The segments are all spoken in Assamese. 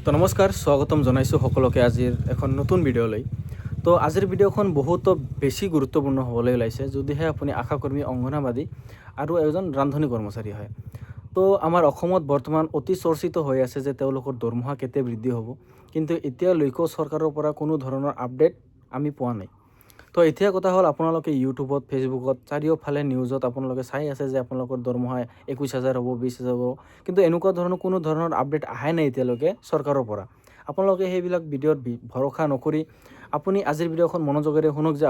তো নমস্কাৰ স্বাগতম জনাইছোঁ সকলোকে আজিৰ এখন নতুন ভিডিঅ'লৈ। তো আজিৰ ভিডিঅ'খন বহুত বেছি গুৰুত্বপূৰ্ণ হ'বলৈ ওলাইছে যদিহে আপুনি আশাকৰ্মী অংগনাবাদী আৰু এজন ৰান্ধনী কৰ্মচাৰী হয়। তো আমাৰ অসমত বৰ্তমান অতি চৰ্চিত হৈ আছে যে তেওঁলোকৰ দৰমহা কেতিয়া বৃদ্ধি হ'ব, কিন্তু এতিয়ালৈকেও চৰকাৰৰ পৰা কোনো ধৰণৰ আপডেট আমি পোৱা নাই। তো এতিয়া কথা হ'ল আপোনালোকে ইউটিউবত ফেচবুকত চাৰিওফালে নিউজত আপোনালোকে চাই আছে যে আপোনালোকৰ দৰমহা 21,000 হ'ব 20,000 হ'ব, কিন্তু এনেকুৱা ধৰণৰ কোনো ধৰণৰ আপডেট আহাই নাই এতিয়ালৈকে চৰকাৰৰ পৰা। আপোনালোকে সেইবিলাক ভিডিঅ'ত ভৰসা নকৰি আপুনি আজিৰ ভিডিঅ'খন মনোযোগেৰে শুনক যে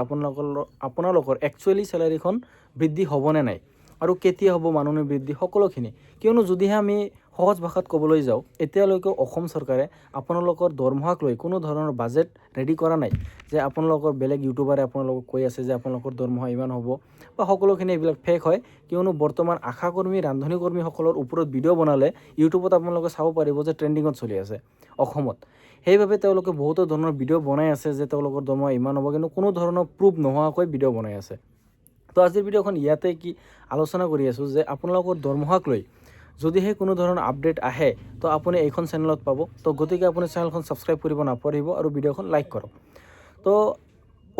আপোনালোকৰ একচুৱেলি চেলাৰীখন বৃদ্ধি হ'বনে নাই আৰু কেতিয়া হ'ব মাননি বৃদ্ধি সকলোখিনি। কিয়নো যদিহে আমি সহজ ভাষাত ক'বলৈ যাওঁ, এতিয়ালৈকে অসম চৰকাৰে আপোনালোকৰ দৰমহাক লৈ কোনো ধৰণৰ বাজেট ৰেডি কৰা নাই। যে আপোনালোকৰ বেলেগ ইউটিউবাৰে আপোনালোকক কৈ আছে যে আপোনালোকৰ দৰমহা ইমান হ'ব বা সকলোখিনি এইবিলাক ফেক হয়। কিয়নো বৰ্তমান আশাকৰ্মী ৰান্ধনী কৰ্মীসকলৰ ওপৰত ভিডিঅ' বনালে ইউটিউবত আপোনালোকে চাব পাৰিব যে ট্ৰেণ্ডিঙত চলি আছে অসমত। সেইবাবে তেওঁলোকে বহুতো ধৰণৰ ভিডিঅ' বনাই আছে যে তেওঁলোকৰ দৰমহা ইমান হ'ব, কিন্তু কোনো ধৰণৰ প্ৰুফ নোহোৱাকৈ ভিডিঅ' বনাই আছে। তো আজিৰ ভিডিঅ'খন ইয়াতে কি আলোচনা কৰি আছোঁ যে আপোনালোকৰ দৰমহাক লৈ যদিহে কোনো ধৰণৰ আপডেট আহে তো আপুনি এইখন চেনেলত পাব। তো গতিকে আপুনি চেনেলখন ছাবস্ক্ৰাইব কৰিব নাপাহৰিব আৰু ভিডিঅ'খন লাইক কৰক। তো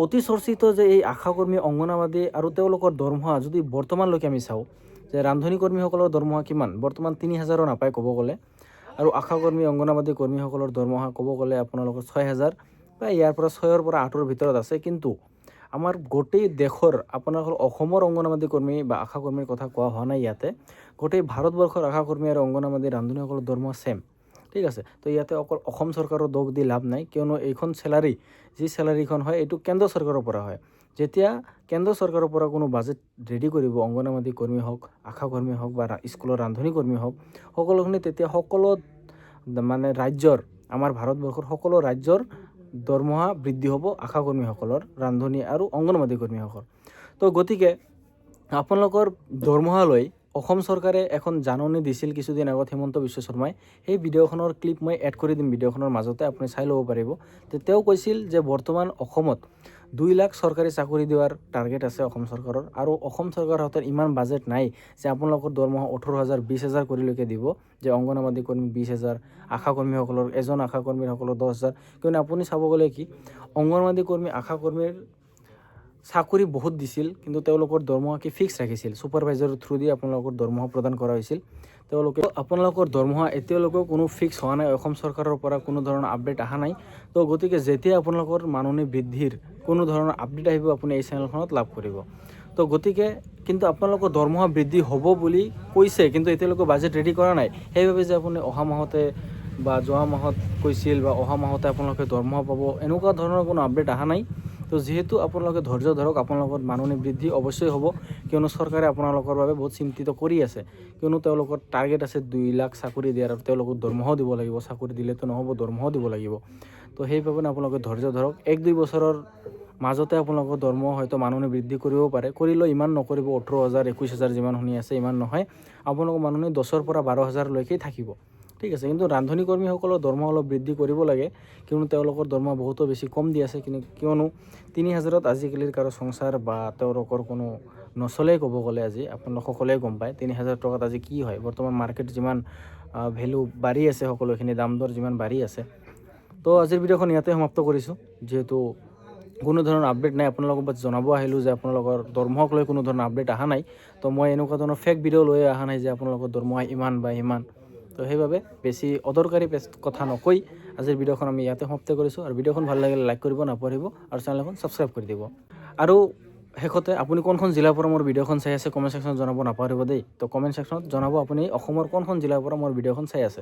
অতি চৰ্চিত যে এই আশাকৰ্মী অংগনাবাদী আৰু তেওঁলোকৰ দৰমহা যদি বৰ্তমানলৈকে আমি চাওঁ যে ৰান্ধনী কৰ্মীসকলৰ দৰমহা কিমান, বৰ্তমান 3,000 নাপায় ক'ব গ'লে, আৰু আশাকৰ্মী অংগনাবাদী কৰ্মীসকলৰ দৰমহা ক'ব গ'লে আপোনালোকৰ 6,000 বা ইয়াৰ পৰা 6ৰ পৰা 8ৰ ভিতৰত আছে। কিন্তু আমাৰ গোটেই দেশৰ আপোনালোকৰ অসমৰ অংগনাবাদী কৰ্মী বা আশাকৰ্মীৰ কথা কোৱা হোৱা নাই ইয়াতে, গোটেই ভাৰতবৰ্ষৰ আশাকৰ্মী আৰু অংগনাবাদী ৰান্ধনীসকলৰ দৰমহা ছেম। ঠিক আছে, তো ইয়াতে অকল অসম চৰকাৰৰ দোষ দি লাভ নাই, কিয়নো এইখন চেলাৰী যি চেলাৰীখন হয় এইটো কেন্দ্ৰ চৰকাৰৰ পৰা হয়। যেতিয়া কেন্দ্ৰ চৰকাৰৰ পৰা কোনো বাজেট ৰেডি কৰিব অংগনাবাদী কৰ্মী হওক, আশাকৰ্মী হওক বা স্কুলৰ ৰান্ধনী কৰ্মী হওক, সকলোখিনি তেতিয়া সকলো মানে ৰাজ্যৰ, আমাৰ ভাৰতবৰ্ষৰ সকলো ৰাজ্যৰ দৰমহা বৃদ্ধি হ'ব আশাকৰ্মীসকলৰ, ৰান্ধনী আৰু অংগনবাদী কৰ্মীসকল। তো গতিকে আপোনালোকৰ দৰমহা লৈ অসম চৰকাৰে এখন জাননী দিছিল কিছুদিন আগত হিমন্ত বিশ্ব শৰ্মাই। সেই ভিডিঅ'খনৰ ক্লিপ মই এড কৰি দিম ভিডিঅ'খনৰ মাজতে, আপুনি চাই ল'ব পাৰিব। তেওঁ কৈছিল যে বৰ্তমান অসমত 2 লাখ চৰকাৰী চাকৰি দিয়াৰ টাৰ্গেট আছে অসম চৰকাৰৰ, আৰু অসম চৰকাৰৰ হাতত ইমান বাজেট নাই যে আপোনালোকৰ দৰমহা 18,000 20,000 কৰিলৈকে দিব, যে অংগনবাদী কৰ্মী 20,000, আশাকৰ্মীসকলৰ এজন আশাকৰ্মীসকলৰ 10,000। কিয়নো আপুনি চাব গ'লে কি অংগনবাদী কৰ্মী আশাকৰ্মীৰ চাকৰি বহুত দিছিল, কিন্তু তেওঁলোকৰ দৰমহা কি ফিক্স ৰাখিছিল, ছুপাৰভাইজাৰৰ থ্ৰু দি আপোনালোকৰ দৰমহা প্ৰদান কৰা হৈছিল। তেওঁলোকে আপোনালোকৰ দৰমহা এতিয়ালৈকেও কোনো ফিক্স হোৱা নাই, অসম চৰকাৰৰ পৰা কোনো ধৰণৰ আপডেট অহা নাই। তো গতিকে যেতিয়া আপোনালোকৰ মাননি বৃদ্ধিৰ কোনো ধৰণৰ আপডেট আহিব আপুনি এই চেনেলখনত লাভ কৰিব। তো গতিকে কিন্তু আপোনালোকৰ দৰমহা বৃদ্ধি হ'ব বুলি কৈছে, কিন্তু এতিয়ালৈকে বাজেট ৰেডি কৰা নাই। সেইবাবে যে আপুনি অহা মাহতে বা যোৱা মাহত কৈছিল বা অহা মাহতে আপোনালোকে দৰমহা পাব, এনেকুৱা ধৰণৰ কোনো আপডেট অহা নাই। তো যিহেতু আপোনালোকে ধৈৰ্য ধৰক, আপোনালোকৰ মাননি বৃদ্ধি অৱশ্যই হ'ব, কিয়নো চৰকাৰে আপোনালোকৰ বাবে বহুত চিন্তিত কৰি আছে। কিয়নো তেওঁলোকৰ টাৰ্গেট আছে 2 লাখ চাকৰি দিয়াৰ, আৰু তেওঁলোকক দৰমহাও দিব লাগিব, চাকৰি দিলেতো নহ'ব, দৰমহাও দিব লাগিব। তো সেইবাবে আপোনালোকে ধৈৰ্য ধৰক, 1-2 বছৰৰ মাজতে আপোনালোকৰ দৰমহা হয়তো মাননি বৃদ্ধি কৰিব পাৰে। কৰিলেও ইমান নকৰিব, 18,000 21,000 যিমান শুনি আছে ইমান নহয়, আপোনালোকৰ মাননি 10ৰ পৰা 12,000লৈকে থাকিব। ঠিক আছে, কিন্তু ৰান্ধনী কৰ্মীসকলৰ দৰমহা অলপ বৃদ্ধি কৰিব লাগে, কিয়নো তেওঁলোকৰ দৰমহা বহুতো বেছি কম দি আছে। কিয়নো 3,000ত আজিকালিৰ কাৰো সংসাৰ বা তেওঁলোকৰ কোনো নচলেই ক'ব গ'লে। আজি আপোনালোক সকলোৱে গম পায় 3,000 টকাত আজি কি হয়, বৰ্তমান মাৰ্কেট যিমান ভেলু বাঢ়ি আছে, সকলোখিনি দাম দৰ যিমান বাঢ়ি আছে। তো আজিৰ ভিডিঅ'খন ইয়াতে সমাপ্ত কৰিছোঁ, যিহেতু কোনো ধৰণৰ আপডেট নাই। আপোনালোকক বাছ জনাব আহিলোঁ যে আপোনালোকৰ দৰমহাক লৈ কোনো ধৰণৰ আপডেট অহা নাই। তো মই এনেকুৱা ধৰণৰ ফেক ভিডিঅ' লৈ অহা নাই যে আপোনালোকৰ দৰমহা ইমান বা ইমান। তো সেইবাবে বেছি অদৰকাৰী কথা নকৈ আজিৰ ভিডিঅ'খন আমি ইয়াতে সমাপ্ত কৰিছোঁ। আৰু ভিডিঅ'খন ভাল লাগিলে লাইক কৰিব নাপাহৰিব, আৰু চেনেলখন ছাবস্ক্ৰাইব কৰি দিব। আৰু শেষতে আপুনি কোনখন জিলাৰ পৰা মোৰ ভিডিঅ'খন চাই আছে কমেণ্ট ছেকশ্যনত জনাব নাপাহৰিব দেই। তো কমেণ্ট ছেকশ্যনত জনাব আপুনি অসমৰ কোনখন জিলাৰ পৰা মোৰ ভিডিঅ'খন চাই আছে।